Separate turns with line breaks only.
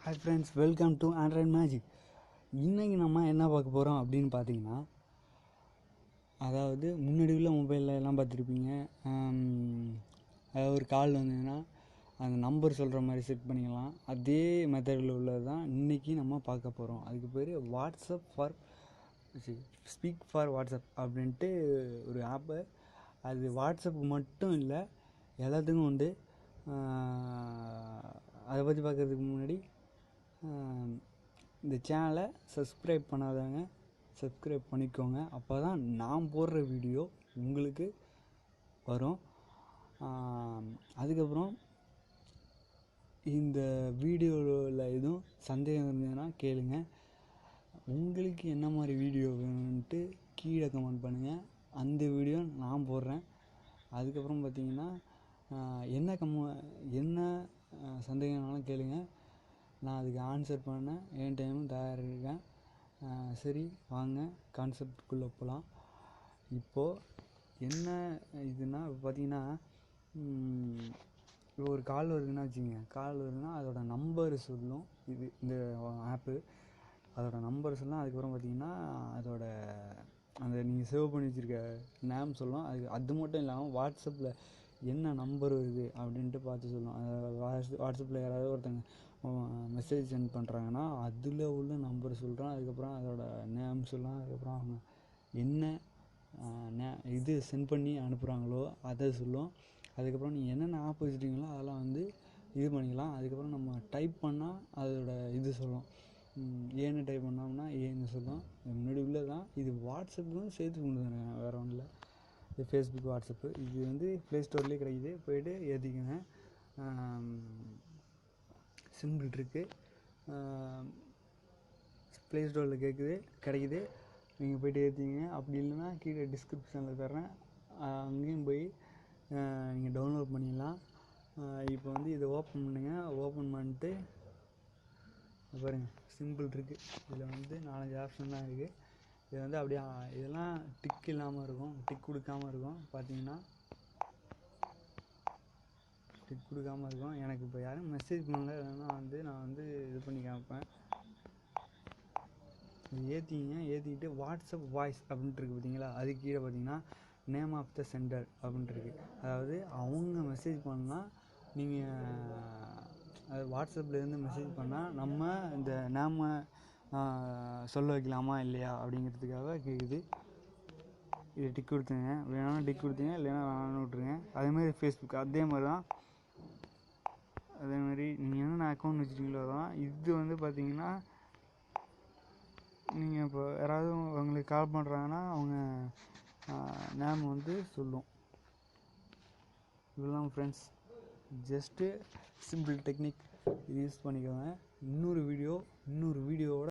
Hi friends, welcome to Android magic. இன்றைக்கி நம்ம என்ன பார்க்க போகிறோம் அப்படின்னு பார்த்தீங்கன்னா, அதாவது முன்னாடி உள்ள மொபைலில் எல்லாம் பார்த்துருப்பீங்க. அதாவது ஒரு கால் வந்ததுன்னா அந்த நம்பர் சொல்கிற மாதிரி செட் பண்ணிக்கலாம். அதே மெத்தடில் உள்ளது தான் இன்றைக்கி நம்ம பார்க்க போகிறோம். அதுக்கு பேர் WhatsApp for speak for WhatsApp அப்படின்ட்டு ஒரு ஆப்பு. அது வாட்ஸ்அப்புக்கு மட்டும் இல்லை, எல்லாத்துக்கும் உண்டு. அதை பற்றி பார்க்குறதுக்கு முன்னாடி இந்த சேனலை சப்ஸ்கிரைப் பண்ணாதவங்க சப்ஸ்கிரைப் பண்ணிக்கோங்க. அப்போ தான் நான் போடுற வீடியோ உங்களுக்கு வரும். அதுக்கப்புறம் இந்த வீடியோவில் எதுவும் சந்தேகம் இருந்ததுன்னா கேளுங்க. உங்களுக்கு என்ன மாதிரி வீடியோ வேணும்ன்ட்டு கீழே கமெண்ட் பண்ணுங்கள். அந்த வீடியோ நான் போடுறேன். அதுக்கப்புறம் பார்த்தீங்கன்னா என்ன சந்தேகம்னாலும் கேளுங்க, நான் அதுக்கு ஆன்சர் பண்ண என் டைமும் தயாராக இருக்கேன். சரி, வாங்க கான்செப்டுக்குள்ளே போகலாம். இப்போது என்ன இதுன்னா, இப்போ பார்த்தீங்கன்னா இப்போ ஒரு கால் வருதுன்னா வச்சுக்கோங்க. கால் வருதுன்னா அதோட நம்பர் சொல்லும். இந்த ஆப்பு அதோட நம்பர் சொல்லலாம். அதுக்கப்புறம் பார்த்தீங்கன்னா அதோட அந்த நீங்கள் சேவ் பண்ணி வச்சுருக்க நேம் சொல்லும். அது மட்டும் இல்லாமல் வாட்ஸ்அப்பில் என்ன நம்பர் வருது அப்படின்ட்டு பார்த்து சொல்லும். வாட்ஸ்அப்பில் யாராவது ஒருத்தங்க மெசேஜ் சென்ட் பண்ணுறாங்கன்னா அதில் உள்ள நம்பர் சொல்கிறோம். அதுக்கப்புறம் அதோட நேம் சொல்லலாம். அதுக்கப்புறம் அவங்க என்ன இது சென்ட் பண்ணி அனுப்புகிறாங்களோ அதை சொல்லும். அதுக்கப்புறம் நீங்கள் என்னென்ன ஆப் வச்சுருக்கீங்களோ அதெல்லாம் இது பண்ணிக்கலாம். அதுக்கப்புறம் நம்ம டைப் பண்ணால் அதோட இது சொல்லும். ஏன்னு டைப் பண்ணோம்னா ஏன்னு சொல்லும். முன்னாடி உள்ளது தான். இது வாட்ஸ்அப்பும் சேர்த்து கொண்டு வந்துடுங்க, வேறு ஒன்றும் இல்லை. இது ஃபேஸ்புக், வாட்ஸ்அப்பு. இது ப்ளே ஸ்டோர்லேயே கிடைக்கிது. போய்ட்டு ஏற்றிக்கோங்க. சிம்பிள் இருக்குது. ப்ளே ஸ்டோரில் கிடைக்குது. நீங்கள் போய்ட்டு ஏற்றிக்கிங்க. அப்படி இல்லைன்னா கீழே டிஸ்கிரிப்ஷனில் தர்றேன், அங்கேயும் போய் நீங்கள் டவுன்லோட் பண்ணிடலாம். இப்போ இதை ஓப்பன் பண்ணுங்கள். ஓப்பன் பண்ணிட்டு பாருங்கள், சிம்பிள் இருக்குது. இதில் 4-5 ஆப்ஷன் தான் இருக்குது. இது அப்படியே இதெல்லாம் டிக் இல்லாமல் இருக்கும், டிக் கொடுக்காமல் இருக்கும். பார்த்தீங்கன்னா டிக் கொடுக்காமல் இருக்கும். எனக்கு இப்போ யாரும் மெசேஜ் பண்ணல, இல்லைன்னா நான் இது பண்ணி காமிப்பேன். இது ஏற்றிக்கிட்டு வாட்ஸ்அப் வாய்ஸ் அப்படின்ட்டு இருக்குது பார்த்தீங்களா, அது கீழே பார்த்தீங்கன்னா நேம் ஆஃப் த சென்டர் அப்படின்ட்டு இருக்குது. அதாவது அவங்க மெசேஜ் பண்ணால் நீங்கள் அது வாட்ஸ்அப்லேருந்து மெசேஜ் பண்ணால் நம்ம இந்த நேமை சொல்ல வைக்கலாமா இல்லையா அப்படிங்கிறதுக்காக கேட்குது. இது டிக் கொடுத்துங்க, வேணாலும் டிக் கொடுத்துங்க, இல்லைன்னா வேணாலும் விட்ருங்க. அதேமாதிரி ஃபேஸ்புக் அதே மாதிரி தான். அதேமாதிரி நீங்கள் என்னென்ன அக்கௌண்ட் வச்சுருக்கீங்களோ தான். இது பார்த்தீங்கன்னா நீங்கள் இப்போ யாராவது உங்களுக்கு கால் பண்ணுறாங்கன்னா அவங்க நேம் சொல்லும். இவ்வளோதான் ஃப்ரெண்ட்ஸ், ஜஸ்ட்டு சிம்பிள் டெக்னிக். இது யூஸ் பண்ணிக்கோங்க. இன்னொரு வீடியோவோட